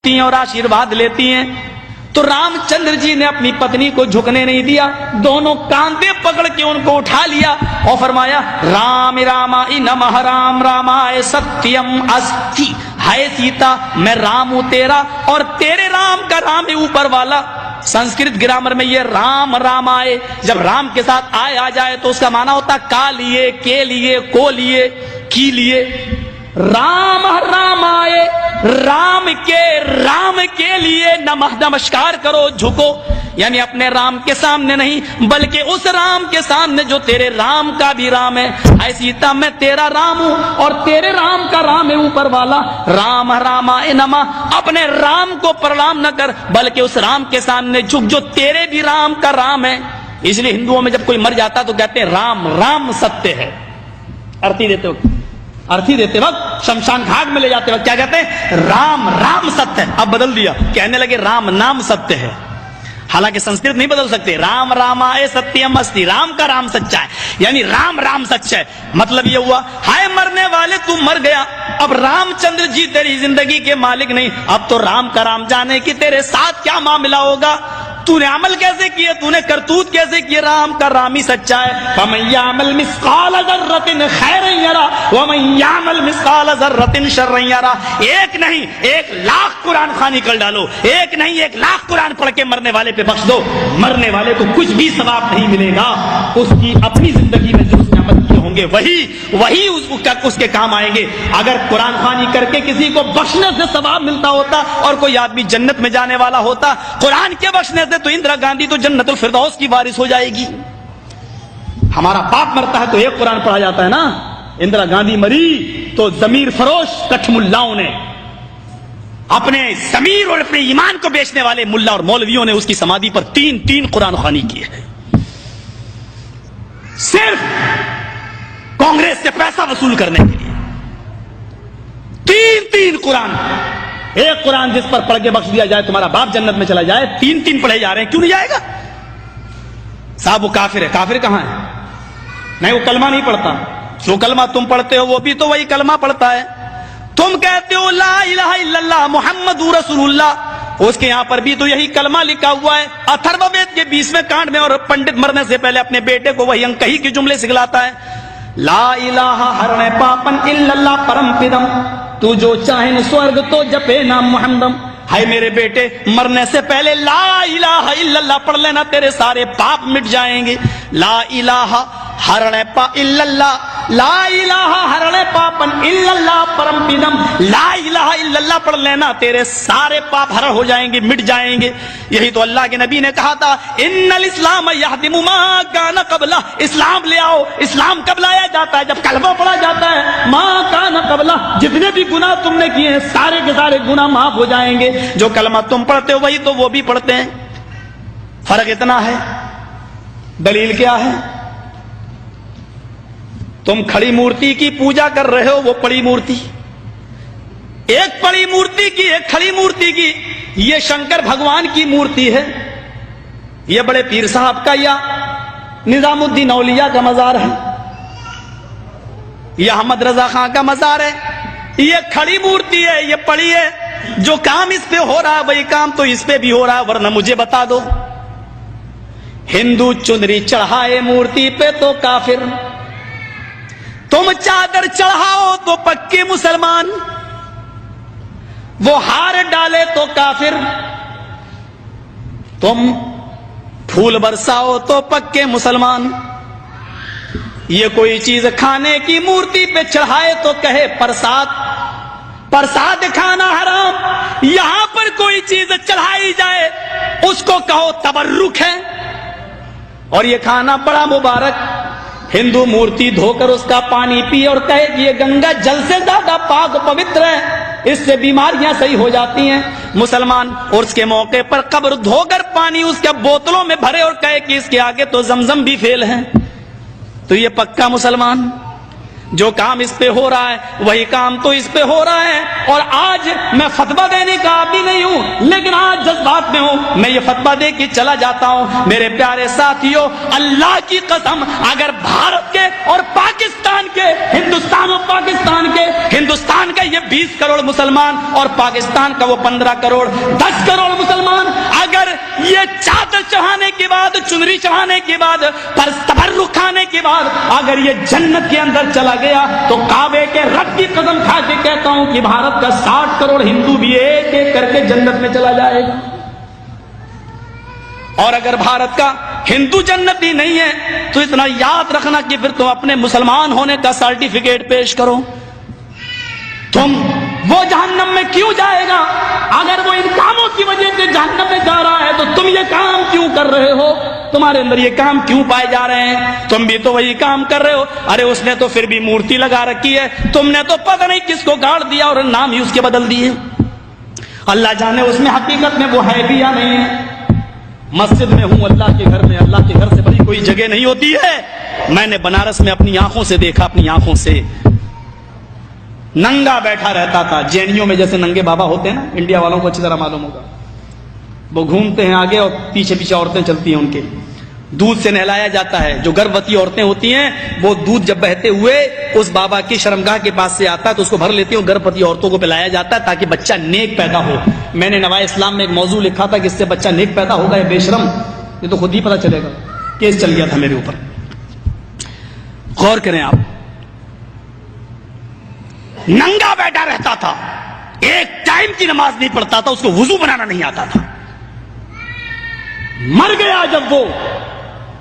झुकती हैं और आशीर्वाद लेती हैं। तो रामचंद्र जी ने अपनी पत्नी को झुकने नहीं दिया, दोनों कांधे पकड़ के उनको उठा लिया और फरमाया राम रामाय नमः, राम रामाय सत्यम अस्ति। हाय सीता, मैं राम हूं तेरा और तेरे राम का राम है ऊपर वाला। संस्कृत ग्रामर में ये राम रामाय जब राम के साथ आय आ जाए तो उसका माना होता का लिए, के लिए, को लिए, की लिए। राम रामाय, राम के लिए नमः, नमस्कार करो, झुको, यानी अपने राम के सामने नहीं बल्कि उस राम के सामने जो तेरे राम का भी राम है। ऐ सीता, मैं तेरा राम हूं और तेरे राम का राम है ऊपर वाला। राम रामाय नमः, अपने राम को प्रणाम न कर बल्कि उस राम के सामने झुक जो तेरे भी राम का राम है। इसलिए हिंदुओं में जब कोई मर जाता तो कहते हैं राम राम सत्य है। अर्थी देते वक्त शमशान घाट में ले जाते वक्त क्या कहते हैं? राम राम सत्य है। अब बदल दिया, कहने लगे राम नाम सत्य है। हालांकि संस्कृत नहीं बदल सकते। राम रामाय सत्यम अस्ति, राम का राम सच्चा है, यानी राम राम सच्चा है। मतलब ये हुआ हाय मरने वाले तू मर गया, अब रामचंद्र जी तेरी जिंदगी के मालिक नहीं, अब तो राम का राम जाने कि तेरे साथ क्या मामला होगा, तूने अमल कैसे किए, तूने करतूत कैसे किए, राम का राम ही सच्चा है। फमन यामल मिस्काल ज़र्रतिन खैरन यरा वमन यामल मिस्काल ज़र्रतिन शर्रन यरा। एक नहीं 1,00,000 कुरान खानी कर डालो, एक नहीं 1,00,000 कुरान पढ़ के मरने वाले पे बख्श दो, मरने वाले को कुछ भी सवाब नहीं मिलेगा। उसकी अपनी जिंदगी में जो उसने अमल किए होंगे वही उसके काम आएंगे। अगर कुरान खानी करके किसी को बख्शने से सवाब मिलता होता और कोई आदमी जन्नत में जाने वाला होता, कुरान के बख्शने से तो इंदिरा गांधी तो जन्नतुल फिरदौस की वारिस हो जाएगी। हमारा बाप मरता है तो एक कुरान पढ़ा जाता है ना। इंदिरा गांधी मरी तो जमीर फरोश कठमुल्लाओं ने, अपने जमीर और अपने ईमान को बेचने वाले मुल्ला और मौलवियों ने उसकी समाधि पर 3 कुरान खानी की है, सिर्फ कांग्रेस से पैसा वसूल करने के लिए। 3 कुरान, एक कुरान जिस पर पढ़ के बख्श दिया जाए तुम्हारा बाप जन्नत में चला जाए, 3 पढ़े जा रहे हैं, क्यों नहीं जाएगा? साहब वो काफिर है। काफिर कहां है? नहीं, वो कलमा नहीं पढ़ता। जो कलमा तुम पढ़ते हो वो भी तो वही कलमा पढ़ता है। तुम कहते हो ला इलाहा इल्लल्लाह मुहम्मदुर रसूलुल्लाह, उसके यहां पर भी तो यही कलमा लिखा हुआ है। अथर्ववेद के 20वें कांड में, और पंडित मरने से पहले अपने बेटे को वही अंकही के जुमले सिखलाता है। ला इलाहा हरणे पापन इल्लल्लाह परम पिदम, तू जो चाहे स्वर्ग तो जपे नाम मुहम्मदम। हाय मेरे बेटे, मरने से पहले ला इलाहा इल्लल्लाह पढ़ लेना, तेरे सारे पाप मिट जाएंगे। ला इलाहा हरणे पा इल्लल्लाह, ला इलाहा हरणे पापन इल्लल्लाह परम पिदम, ला इलाहा इल्लल्लाह पढ़ लेना, तेरे सारे पाप हरण हो जाएंगे, मिट जाएंगे। यही तो अल्लाह के नबी ने कहा था, इन्नल इस्लाम यहदिमु मा कान क़ब्ला, इस्लाम ले आओ। इस्लाम कब लाया जाता है? जब कलमा पढ़ा जाता है। मा कान क़ब्ला, जितने भी गुनाह तुमने किए हैं सारे के सारे गुनाह माफ हो जाएंगे। जो कलमा तुम पढ़ते हो वही तो वो भी पढ़ते हैं, फर्क इतना है। दलील क्या है? तुम खड़ी मूर्ति की पूजा कर रहे हो, वो पड़ी मूर्ति, एक पड़ी मूर्ति की एक खड़ी मूर्ति की। ये शंकर भगवान की मूर्ति है, ये बड़े पीर साहब का या निजामुद्दीन औलिया का मजार है, ये अहमद रजा खां का मजार है। ये खड़ी मूर्ति है, ये पड़ी है। जो काम इस पे हो रहा है वही काम तो इस पे भी हो रहा है, वरना मुझे बता दो। हिंदू चुनरी चढ़ाए मूर्ति पे तो काफिर, तुम चादर चढ़ाओ तो पक्के मुसलमान, वो हार डाले तो काफिर, तुम फूल बरसाओ तो पक्के मुसलमान। ये कोई चीज खाने की मूर्ति पे चढ़ाए तो कहे प्रसाद, प्रसाद खाना हराम। यहां पर कोई चीज चढ़ाई जाए उसको कहो तबर्रुक है, और ये खाना बड़ा मुबारक। हिंदू मूर्ति धोकर उसका पानी पिए और कहे कि ये गंगा जल से ज्यादा पाक पवित्र है, इससे बीमारियां सही हो जाती हैं। मुसलमान उर्स के मौके पर कब्र धोकर पानी उसके बोतलों में भरे और कहे कि इसके आगे तो जमजम भी फेल है, तो ये पक्का मुसलमान। جو کام اس پہ ہو رہا ہے وہی کام تو اس پہ ہو رہا ہے. اور آج میں فتویٰ دینے کا آدمی نہیں ہوں, لیکن آج جذبات میں ہوں, میں یہ فتویٰ دے کے چلا جاتا ہوں. میرے پیارے ساتھیوں, اللہ کی قسم, اگر بھارت کے اور پاکستان کے, ہندوستان اور پاکستان کے, ہندوستان کا یہ 20 کروڑ مسلمان اور پاکستان کا وہ 15 کروڑ 10 کروڑ مسلمان, اگر یہ چادر چڑھانے کے بعد, چنری چڑھانے کے بعد, تبرک کھانے کے بعد اگر یہ جنت کے اندر چلا گیا, تو کعبے کے رب کی قسم کھا کے کہتا ہوں کہ بھارت کا 60 کروڑ ہندو بھی ایک ایک کر کے جنت میں چلا جائے گا. اور اگر بھارت کا ہندو جنتی نہیں ہے تو اتنا یاد رکھنا کہ پھر تم اپنے مسلمان ہونے کا سرٹیفکیٹ پیش کرو. تم وہ جہنم میں کیوں جائے گا؟ اگر وہ ان کاموں کی وجہ سے جہنم میں جا رہا ہے تو تم یہ کام کیوں کر رہے ہو؟ تمہارے اندر یہ کام کیوں پائے جا رہے ہیں؟ تم بھی تو وہی کام کر رہے ہو. ارے اس نے تو پھر بھی مورتی لگا رکھی ہے, تم نے تو پتہ نہیں کس کو گاڑ دیا اور نام ہی اس کے بدل دیے. اللہ جانے اس میں حقیقت میں وہ ہے بھی یا نہیں ہے. مسجد میں ہوں, اللہ کے گھر میں, اللہ کے گھر سے بڑی کوئی جگہ نہیں ہوتی ہے. میں نے بنارس میں اپنی آنکھوں سے دیکھا, اپنی آنکھوں سے, ننگا بیٹھا رہتا تھا. جینیوں میں جیسے ننگے بابا ہوتے ہیں نا, انڈیا والوں کو اچھی طرح معلوم ہوگا, وہ گھومتے ہیں آگے اور پیچھے پیچھے عورتیں چلتی ہیں ان کے. دودھ سے نہلایا جاتا ہے. جو گربوتی عورتیں ہوتی ہیں وہ دودھ جب بہتے ہوئے اس بابا کی شرمگاہ کے پاس سے آتا ہے تو اس کو بھر لیتی ہیں. گربوتی عورتوں کو پلایا جاتا ہے تاکہ بچہ نیک پیدا ہو. میں نے نوائے اسلام میں ایک موضوع لکھا تھا کہ اس سے بچہ نیک پیدا ہوگا. یہ بے شرم, یہ تو خود ہی پتہ چلے گا. کیس چل گیا تھا میرے اوپر. غور کریں آپ, ننگا بیٹھا رہتا تھا, ایک ٹائم کی نماز نہیں پڑھتا تھا, اس کو وضو بنانا نہیں آتا تھا. مر گیا جب وہ,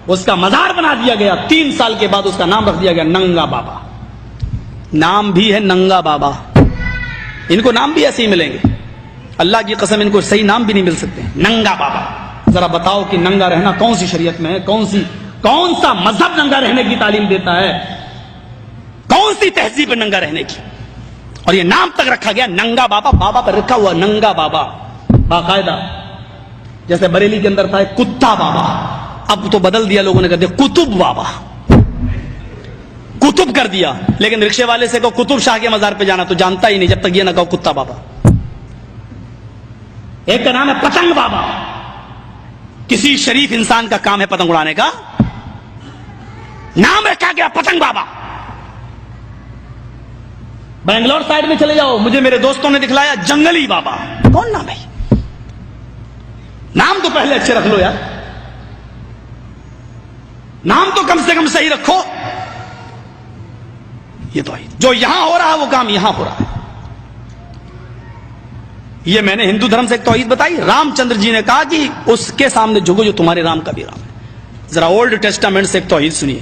اس کا مزار بنا دیا گیا. 3 سال کے بعد اس کا نام رکھ دیا گیا ننگا بابا. نام بھی ہے ننگا بابا. ان کو نام بھی ایسے ہی ملیں گے, اللہ کی قسم ان کو صحیح نام بھی نہیں مل سکتے. ننگا بابا. ذرا بتاؤ کہ ننگا رہنا کون سی شریعت میں ہے؟ کون سا مذہب ننگا رہنے کی تعلیم دیتا ہے؟ کون سی تہذیب ننگا رہنے کی؟ اور یہ نام تک رکھا گیا ننگا بابا. بابا پر رکھا ہوا ننگا بابا باقاعدہ. جیسے بریلی کے اندر تھا ایک کتا بابا, اب تو بدل دیا لوگوں نے, کہتے کتب بابا, کتب کر دیا. لیکن رکشے والے سے کہو کتب شاہ کے مزار پہ جانا تو جانتا ہی نہیں جب تک یہ نہ کہو کتا بابا. ایک کا نام ہے پتنگ بابا. کسی شریف انسان کا کام ہے پتنگ اڑانے کا, نام رکھا گیا پتنگ بابا. بنگلور سائڈ میں چلے جاؤ, مجھے میرے دوستوں نے دکھلایا جنگلی بابا. کون نام ہے؟ نام تو پہلے اچھے رکھ لو یار, نام تو کم سے کم صحیح رکھو. یہ تو جو یہاں ہو رہا ہے وہ کام یہاں ہو رہا ہے. یہ میں نے ہندو دھرم سے ایک توحید بتائی. رام چندر جی نے کہا کہ اس کے سامنے جھکو جو تمہارے رام کا بھی رام ہے. ذرا اولڈ ٹیسٹامنٹ سے ایک توحید سنیے.